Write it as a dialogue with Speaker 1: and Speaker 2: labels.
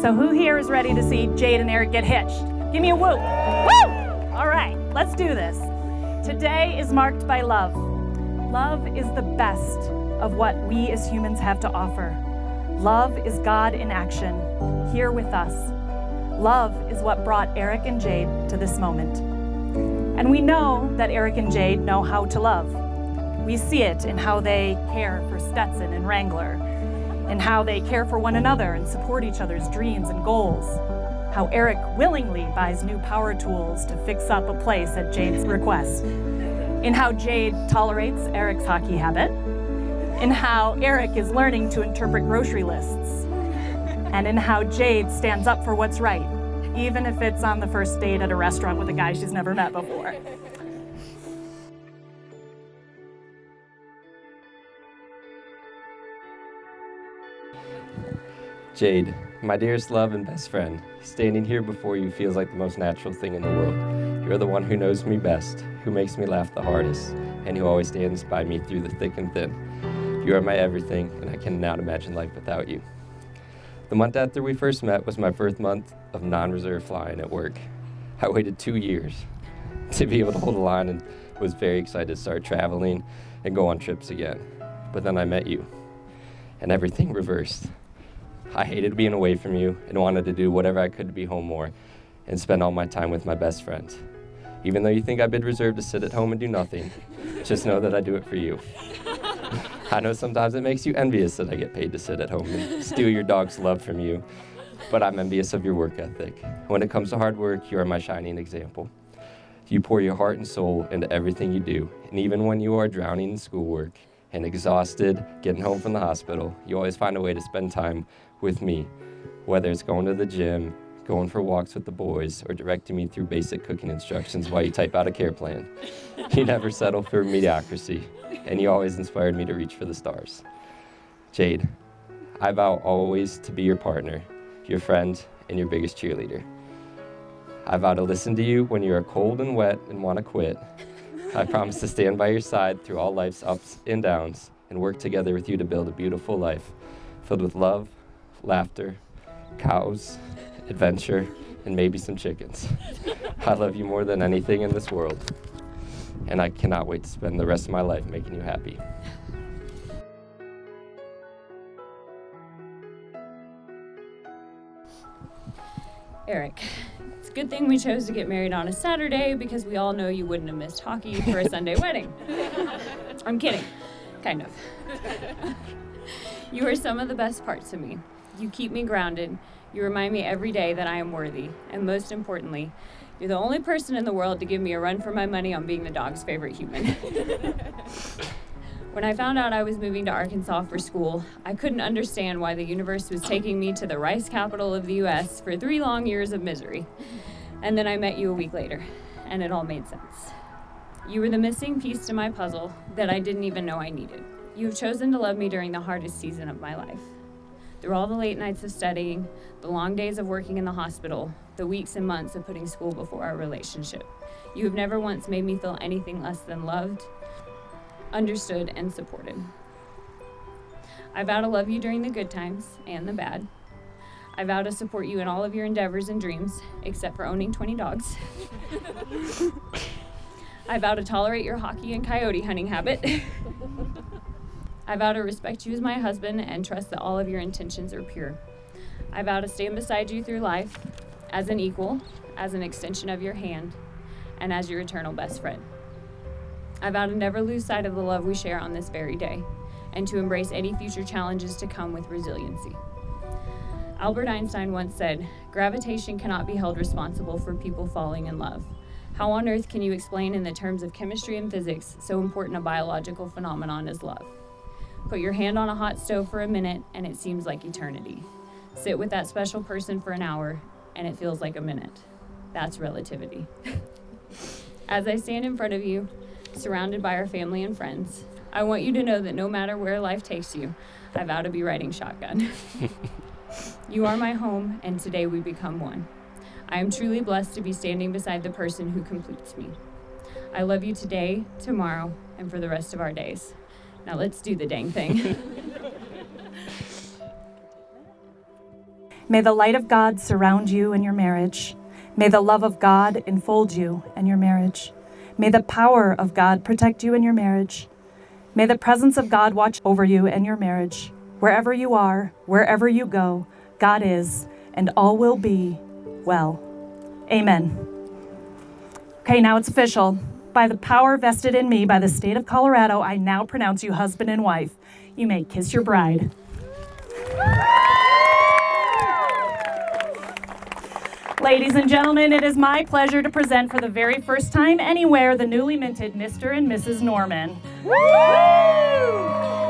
Speaker 1: So who here is ready to see Jayde and Eric get hitched? Give me a whoop. Woo! All right, let's do this. Today is marked by love. Love is the best of what we as humans have to offer. Love is God in action, here with us. Love is what brought Eric and Jayde to this moment. And we know that Eric and Jayde know how to love. We see it in how they care for Stetson and Wrangler, in how they care for one another and support each other's dreams and goals, how Eric willingly buys new power tools to fix up a place at Jayde's request, in how Jayde tolerates Eric's hockey habit, in how Eric is learning to interpret grocery lists, and in how Jayde stands up for what's right, even if it's on the first date at a restaurant with a guy she's never met before.
Speaker 2: Jayde, my dearest love and best friend, standing here before you feels like the most natural thing in the world. You're the one who knows me best, who makes me laugh the hardest, and who always stands by me through the thick and thin. You are my everything, and I cannot imagine life without you. The month after we first met was my first month of non-reserve flying at work. I waited 2 years to be able to hold a line and was very excited to start traveling and go on trips again. But then I met you, and everything reversed. I hated being away from you and wanted to do whatever I could to be home more and spend all my time with my best friends. Even though you think I've been reserved to sit at home and do nothing, just know that I do it for you. I know sometimes it makes you envious that I get paid to sit at home and steal your dog's love from you, but I'm envious of your work ethic. When it comes to hard work, you are my shining example. You pour your heart and soul into everything you do, and even when you are drowning in schoolwork and exhausted, getting home from the hospital, you always find a way to spend time with me, whether it's going to the gym, going for walks with the boys, or directing me through basic cooking instructions while you type out a care plan. You never settle for mediocrity, and you always inspired me to reach for the stars. Jayde, I vow always to be your partner, your friend, and your biggest cheerleader. I vow to listen to you when you are cold and wet and want to quit. I promise to stand by your side through all life's ups and downs and work together with you to build a beautiful life filled with love, laughter, cows, adventure, and maybe some chickens. I love you more than anything in this world, and I cannot wait to spend the rest of my life making you happy.
Speaker 3: Eric, it's a good thing we chose to get married on a Saturday because we all know you wouldn't have missed hockey for a Sunday wedding. I'm kidding, kind of. You are some of the best parts of me. You keep me grounded. You remind me every day that I am worthy. And most importantly, you're the only person in the world to give me a run for my money on being the dog's favorite human. When I found out I was moving to Arkansas for school, I couldn't understand why the universe was taking me to the rice capital of the U.S. for 3 long years of misery. And then I met you a week later, and it all made sense. You were the missing piece to my puzzle that I didn't even know I needed. You have chosen to love me during the hardest season of my life. Through all the late nights of studying, the long days of working in the hospital, the weeks and months of putting school before our relationship, you have never once made me feel anything less than loved, understood, and supported. I vow to love you during the good times and the bad. I vow to support you in all of your endeavors and dreams, except for owning 20 dogs. I vow to tolerate your hockey and coyote hunting habit. I vow to respect you as my husband and trust that all of your intentions are pure. I vow to stand beside you through life as an equal, as an extension of your hand, and as your eternal best friend. I vow to never lose sight of the love we share on this very day, and to embrace any future challenges to come with resiliency. Albert Einstein once said, "Gravitation cannot be held responsible for people falling in love. How on earth can you explain in the terms of chemistry and physics so important a biological phenomenon as love? Put your hand on a hot stove for a minute, and it seems like eternity. Sit with that special person for an hour, and it feels like a minute. That's relativity." As I stand in front of you, surrounded by our family and friends, I want you to know that no matter where life takes you, I vow to be riding shotgun. You are my home, and today we become one. I am truly blessed to be standing beside the person who completes me. I love you today, tomorrow, and for the rest of our days. Now let's do the dang thing.
Speaker 1: May the light of God surround you in your marriage. May the love of God enfold you in your marriage. May the power of God protect you in your marriage. May the presence of God watch over you in your marriage. Wherever you are, wherever you go, God is, and all will be well. Amen. Okay, now it's official. By the power vested in me by the state of Colorado, I now pronounce you husband and wife. You may kiss your bride. Ladies and gentlemen, it is my pleasure to present for the very first time anywhere the newly minted Mr. and Mrs. Norman. Woo!